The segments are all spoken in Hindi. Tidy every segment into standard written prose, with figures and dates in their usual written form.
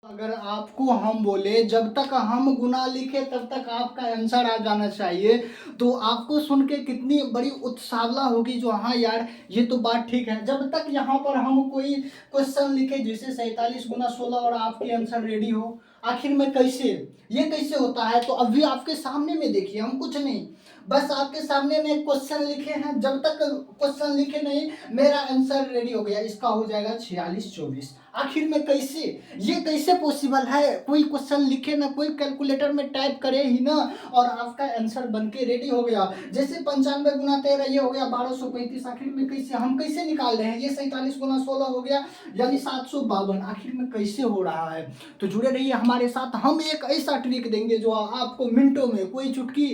अगर आपको हम बोले जब तक हम गुना लिखे तब तक आपका आंसर आ जाना चाहिए, तो आपको सुन के कितनी बड़ी उत्साहला होगी जो हाँ यार ये तो बात ठीक है। जब तक यहाँ पर हम कोई क्वेश्चन लिखे जैसे 47 गुना 16 और आपके आंसर रेडी हो, आखिर में कैसे ये कैसे होता है? तो अभी आपके सामने में देखिए, हम कुछ नहीं, बस आपके सामने में क्वेश्चन लिखे हैं। जब तक क्वेश्चन लिखे नहीं मेरा आंसर रेडी हो गया, इसका हो जाएगा 46 24। आखिर में कैसे, ये कैसे पॉसिबल है? कोई क्वेश्चन लिखे ना, कोई कैलकुलेटर में टाइप करे ही ना और आपका आंसर बन के रेडी हो गया। जैसे 95 गुना 13 ये हो गया 1235। आखिर में कैसे, हम कैसे निकाल रहे हैं? ये 47 गुना 16 हो गया यानी 752। आखिर में कैसे हो रहा है? तो जुड़े रहिए हमारे साथ, हम एक ऐसा ट्रिक देंगे जो आपको मिनटों में, कोई चुटकी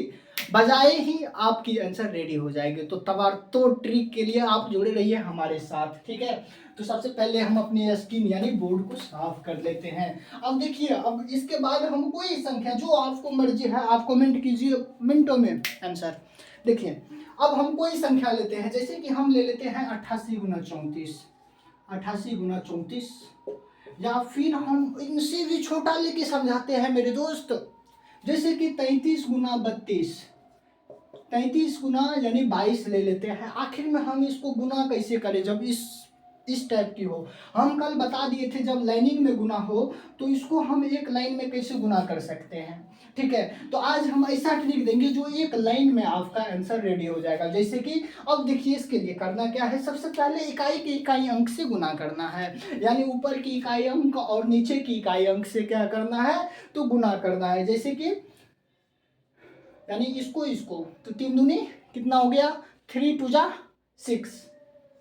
बजाए ही आपकी आंसर रेडी हो जाएगी। तो तो ट्रिक के लिए आप जुड़े रहिए हमारे साथ, ठीक है? तो सबसे पहले हम अपनी स्क्रीन यानी बोर्ड को साफ कर लेते हैं। अब देखिए, अब इसके बाद हम कोई संख्या जो आपको मर्जी है आप कमेंट कीजिए मिनटों में आंसर। देखिए, अब हम कोई संख्या लेते हैं, जैसे कि हम ले लेते हैं 88 गुना 34। 88 गुना 34, या फिर हम इनसे भी छोटा लेके समझाते हैं मेरे दोस्त, जैसे कि 33 गुना 32। 33 गुना यानी 22 ले लेते हैं। आखिर में हम इसको गुना कैसे करें जब इस टाइप की हो? हम कल बता दिए थे जब लाइनिंग में गुना हो तो इसको हम एक लाइन में कैसे गुना कर सकते हैं, ठीक है? तो आज हम ऐसा ट्रिक देंगे जो एक लाइन में आपका आंसर रेडी हो जाएगा। जैसे कि अब देखिए, इसके लिए करना क्या है, सबसे पहले इकाई के इकाई अंक से गुना करना है, यानी ऊपर की इकाई अंक और नीचे की इकाई अंक से क्या करना है, तो गुना करना है। जैसे कि यानी इसको इसको, तो 3 दूनी कितना हो गया, 3 2 जा 6।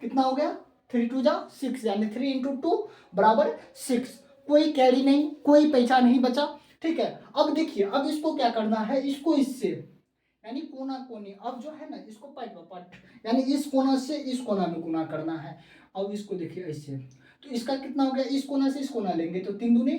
कितना हो गया, 3 2 जा 6, यानी 3 इंटू 2 बराबर 6। कोई कैरी नहीं, कोई पैसा नहीं बचा, ठीक है? अब देखिए, अब इसको क्या करना है, इसको इससे यानी कोना कोनी, अब जो है ना इसको पट पट, यानी इस कोना से इस कोना में गुना करना है। अब इसको देखिए ऐसे, तो इसका कितना हो गया, इस कोना से इस कोना लेंगे तो 3 दूनी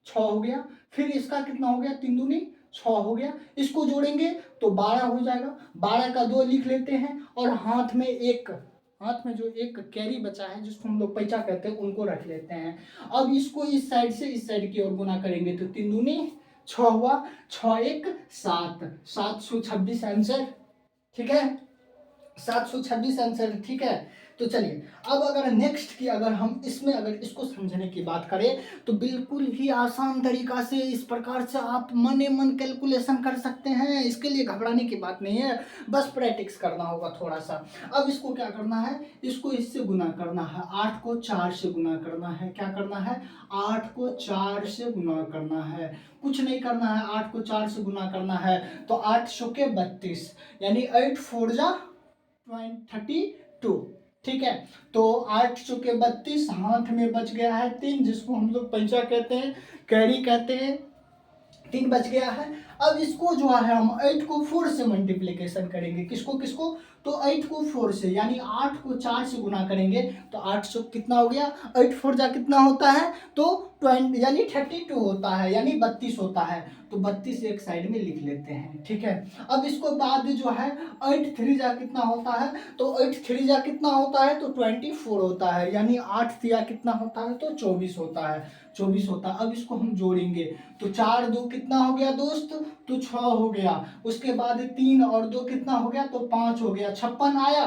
6 हो गया। फिर इसका कितना हो गया, 3 दूनी 6 हो गया। इसको जोड़ेंगे तो 12 हो जाएगा। 12 का 2 लिख लेते हैं और हाथ में जो एक कैरी बचा है जिसको हम लोग पैसा कहते हैं उनको रख लेते हैं। अब इसको इस साइड से इस साइड की ओर गुना करेंगे तो 3 दूनी 6 हुआ, 6 1 7, 726 आंसर, ठीक है? 726 आंसर, ठीक है? तो चलिए, अब अगर नेक्स्ट की अगर हम इसमें अगर इसको समझने की बात करें तो बिल्कुल ही आसान तरीका से इस प्रकार से आप मन मन कैलकुलेशन कर सकते हैं। इसके लिए घबराने की बात नहीं है, बस प्रैक्टिस करना होगा थोड़ा सा। अब इसको क्या करना है, इसको इससे गुना करना है, 8 को 4 से गुना करना है। क्या करना है, 8 को 4 से गुना करना है, कुछ नहीं करना है, 8 को 4 से गुना करना है। तो 8 चौके 32, यानी 8 4 जा 32, ठीक है? तो 8 चौके 32, हाथ में बच गया है 3, जिसको हम लोग पंचा कहते हैं, कैरी कहते हैं, 3 बच गया है। अब इसको जो है हम 8 को 4 से मल्टीप्लीकेशन करेंगे, किसको किसको, तो 8 को 4 से, यानी 8 को 4 से गुना करेंगे तो 8 सौ कितना हो गया, 8 4 जा कितना होता है, तो 20 यानी 32 होता है, यानी 32 होता है। तो 32 एक साइड में लिख लेते हैं, ठीक है? अब इसको बाद जो है 8 3 जा कितना होता है, तो 8 3 जा कितना होता है, तो 24 होता है, यानी 8 3 कितना होता है, तो 24 होता है, 24 होता है। अब इसको हम जोड़ेंगे तो 4 2 कितना हो गया दोस्त, तो 6 हो गया। उसके बाद 3 और 2 कितना हो गया, तो 5 हो गया, 56 आया,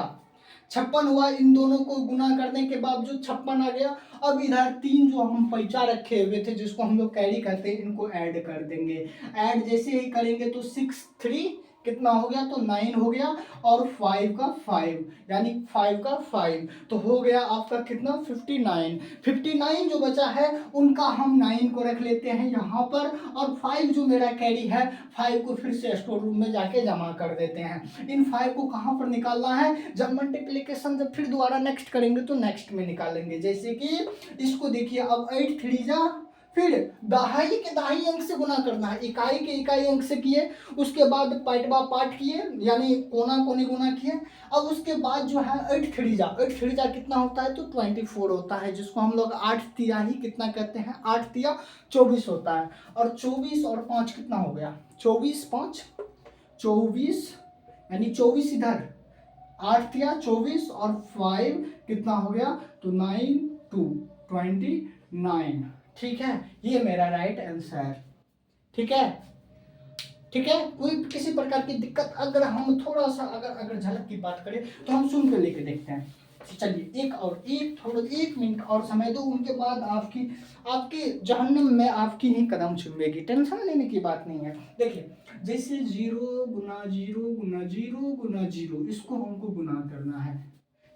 56 हुआ। इन दोनों को गुना करने के बावजूद 56 आ गया। अब इधर 3 जो हम पैसा रखे हुए थे जिसको हम लोग कैरी कहते हैं, इनको ऐड कर देंगे। ऐड जैसे ही करेंगे तो 6 3 कितना हो गया, तो 9 हो गया, और 5 का 5 यानी 5 का 5, तो हो गया आपका कितना, 59। 59 जो बचा है उनका हम 9 को रख लेते हैं यहाँ पर, और 5 जो मेरा कैरी है 5 को फिर से स्टोर रूम में जाके जमा कर देते हैं। इन 5 को कहाँ पर निकालना है, जब मल्टीप्लीकेशन जब फिर दोबारा नेक्स्ट करेंगे तो नेक्स्ट में निकालेंगे। जैसे कि इसको देखिए, अब 8 3 जा, फिर दहाई के दहाई अंक से गुना करना है, इकाई के इकाई अंक से किए, उसके बाद पाटवा पाट किए, यानी कोना कोनी गुना किए। अब उसके बाद जो है 8 3 जा कितना होता है, तो 24 होता है, जिसको हम लोग 8 तिहाई कितना कहते हैं, 8 तिया 24 होता है। और 24 और 5 कितना हो गया, 24 5 24, यानी 24 इधर, 8 तिया 24 और 5 कितना हो गया, तो 9 2 29, ठीक है, ये मेरा राइट आंसर। ठीक है, ठीक है। कोई किसी प्रकार की दिक्कत, अगर हम थोड़ा सा अगर झलक की बात करें तो हम सुन के लेके देखते हैं। चलिए थोड़ा 1 मिनट और समय दो, उनके बाद आपकी जहन्नुम में आपकी ही कदम चुमेगी। टेंशन लेने की बात नहीं है। देखिए, जैसे 0 गुना 0 गुना 0 गुना 0, इसको हमको गुना करना है।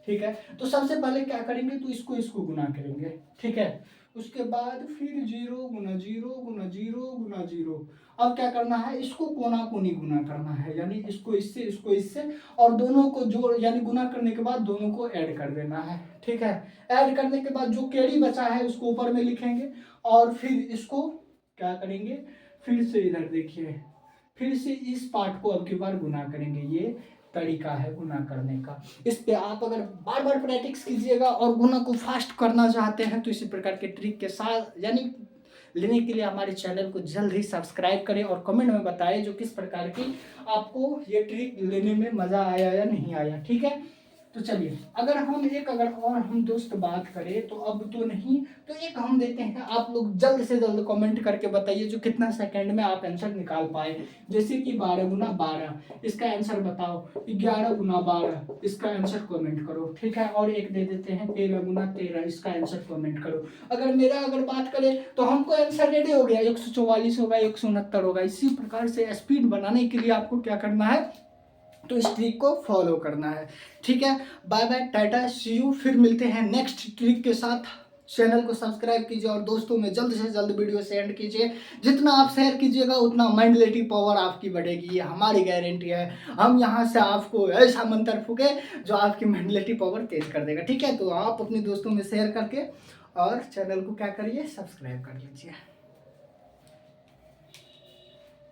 ठीक है, तो सबसे पहले क्या करेंगे, तो इसको गुना करेंगे। ठीक है, उसके बाद फिर 0 गुना 0 गुना 0 गुना 0। अब क्या करना है, इसको कोना कोनी गुना करना है, यानी इसको इससे और दोनों को जोड़, यानी गुना करने के बाद दोनों को ऐड कर देना है। ठीक है, ऐड करने के बाद जो केड़ी बचा है उसको ऊपर में लिखेंगे और फिर इसको क्या करेंगे, फिर से इधर देखिए, फिर से इस पार्ट को अब की बार गुना करेंगे। ये तरीका है गुना करने का। इस पे आप अगर बार बार प्रैक्टिस कीजिएगा और गुना को फास्ट करना चाहते हैं तो इसी प्रकार के ट्रिक के साथ यानी लेने के लिए हमारे चैनल को जल्द ही सब्सक्राइब करें और कमेंट में बताएं जो किस प्रकार की आपको ये ट्रिक लेने में मजा आया या नहीं आया। ठीक है, तो चलिए अगर हम दोस्त बात करें तो अब तो नहीं, तो एक हम देते हैं। आप लोग जल्द से जल्द कमेंट करके बताइए जो कितना सेकंड में आप आंसर निकाल पाए। जैसे कि 12 गुना 12, इसका आंसर बताओ। 11 गुना 12, इसका आंसर कमेंट करो। ठीक है, और एक दे देते हैं 13 गुना 13, इसका आंसर कमेंट करो। अगर बात करें तो हमको आंसर रेडी हो गया, 144 होगा, 169 होगा। इसी प्रकार से स्पीड बनाने के लिए आपको क्या करना है, तो इस ट्रिक को फॉलो करना है। ठीक है, bye bye, tata, see you. फिर मिलते हैं नेक्स्ट ट्रिक के साथ। चैनल को सब्सक्राइब कीजिए और दोस्तों में जल्द से जल्द वीडियो शेयर कीजिए। जितना आप शेयर कीजिएगा उतना मेंटलिटी पावर आपकी बढ़ेगी, ये हमारी गारंटी है। हम यहाँ से आपको ऐसा मंत्र फूके जो आपकी मेंटलिटी पावर तेज कर देगा। ठीक है, तो आप अपने दोस्तों में शेयर करके और चैनल को क्या करिए, सब्सक्राइब कर लीजिए।